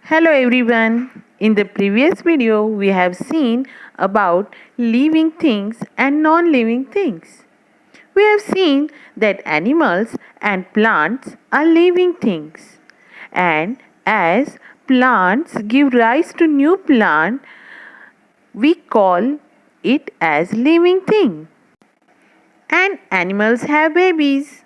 Hello everyone. In the previous video, we have seen about living things and non-living things. We have seen that animals and plants are living things. And as plants give rise to new plant, we call it as living thing. And animals have babies.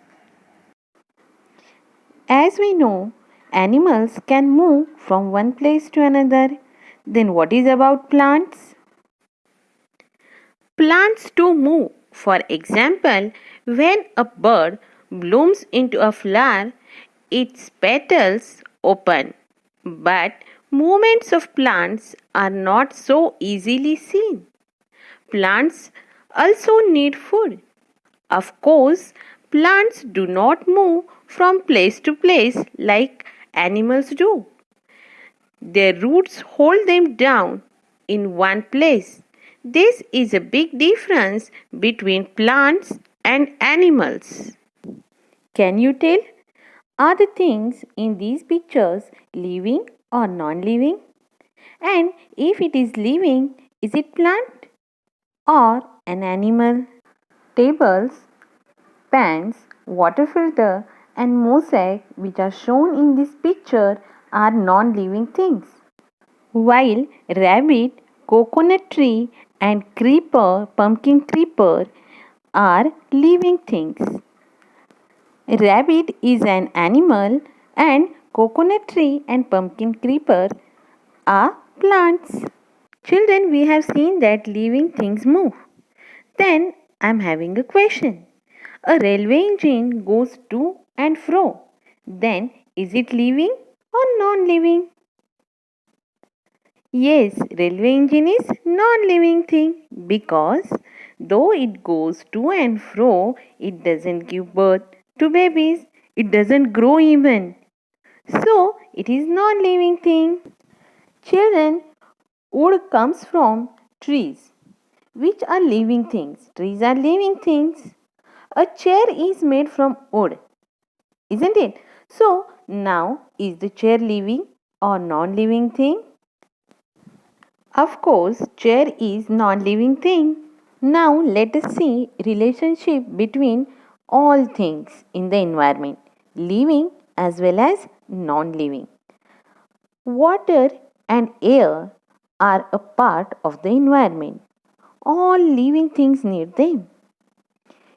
As we know, animals can move from one place to another. Then, what is about plants? Plants do move. For example, when a bird blooms into a flower, its petals open. But movements of plants are not so easily seen. Plants also need food. Of course, plants do not move from place to place like animals do. Their roots hold them down in one place. This is a big difference between plants and animals. Can you tell? Are the things in these pictures living or non living? And if it is living, is it plant or an animal? Tables, pans, water filter, and mosaic, which are shown in this picture, are non living things. While rabbit, coconut tree, and creeper, pumpkin creeper, are living things. Rabbit is an animal, and coconut tree and pumpkin creeper are plants. Children, we have seen that living things move. Then I am having a question. A railway engine goes to and fro. Then is it living or non living? Yes, railway engine is non-living thing because though it goes to and fro, it doesn't give birth to babies. It doesn't grow even. So it is non-living thing. Children, wood comes from trees, which are living things. Trees are living things. A chair is made from wood, isn't it? So now is the chair living or non-living thing? Of course, chair is non-living thing. Now let us see relationship between all things in the environment, living as well as non-living. Water and air are a part of the environment. All living things need them.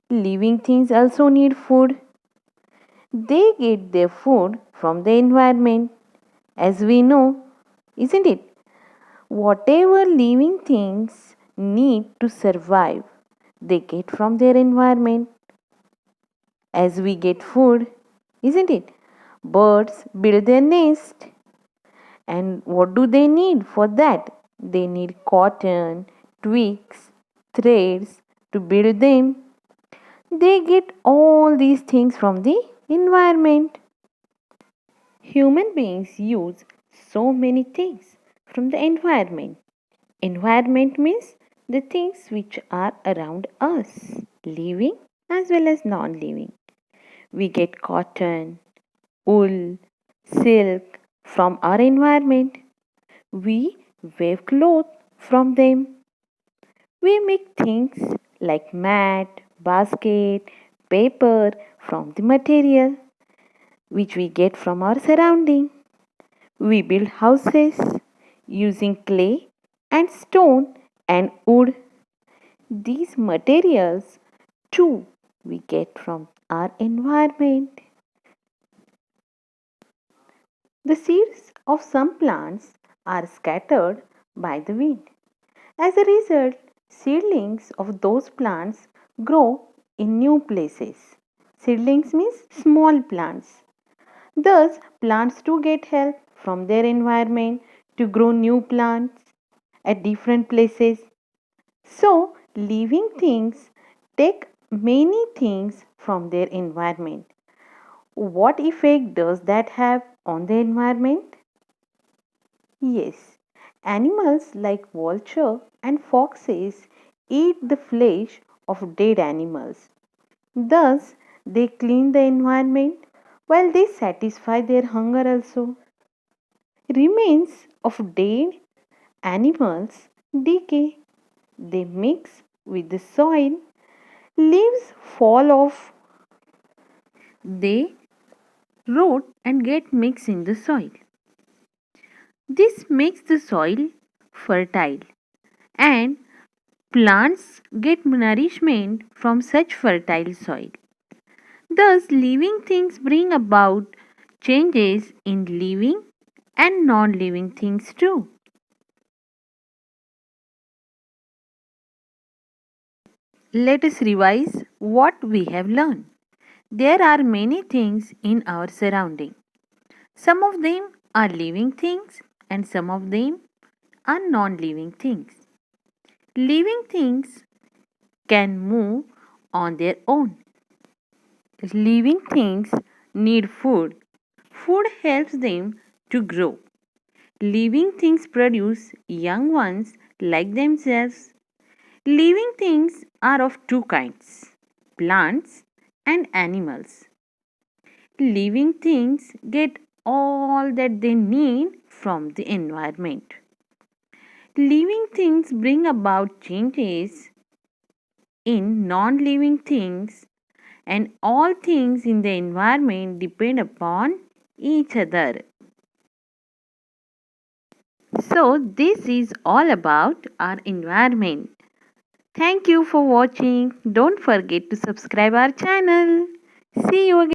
Living things also need food. They get their food from the environment. As we know, isn't it? Whatever living things need to survive, they get from their environment. As we get food, isn't it? Birds build their nest. And what do they need for that? They need cotton, twigs, threads to build them. They get all these things from the environment. Human beings use so many things from the environment. Environment means the things which are around us, living as well as non living. We get cotton, wool, silk from our environment. We weave clothes from them. We make things like mat, basket, paper from the material which we get from our surrounding. We build houses using clay and stone and wood. These materials too we get from our environment. The seeds of some plants are scattered by the wind. As a result, seedlings of those plants grow in new places. Seedlings means small plants. Thus, plants too get help from their environment to grow new plants at different places. So, living things take many things from their environment. What effect does that have on the environment? Yes, animals like vulture and foxes eat the flesh of dead animals. Thus, they clean the environment while they satisfy their hunger also. Remains of dead animals decay. They mix with the soil. Leaves fall off. They rot and get mixed in the soil. This makes the soil fertile and plants get nourishment from such fertile soil. Thus, living things bring about changes in living and non living things too. Let us revise what we have learned. There are many things in our surrounding. Some of them are living things and some of them are non living things. Living things can move on their own. Living things need food. Food helps them to grow. Living things produce young ones like themselves. Living things are of two kinds, plants and animals. Living things get all that they need from the environment. Living things bring about changes in non living things, and all things in the environment depend upon each other. So, this is all about our environment. Thank you for watching. Don't forget to subscribe our channel. See you again.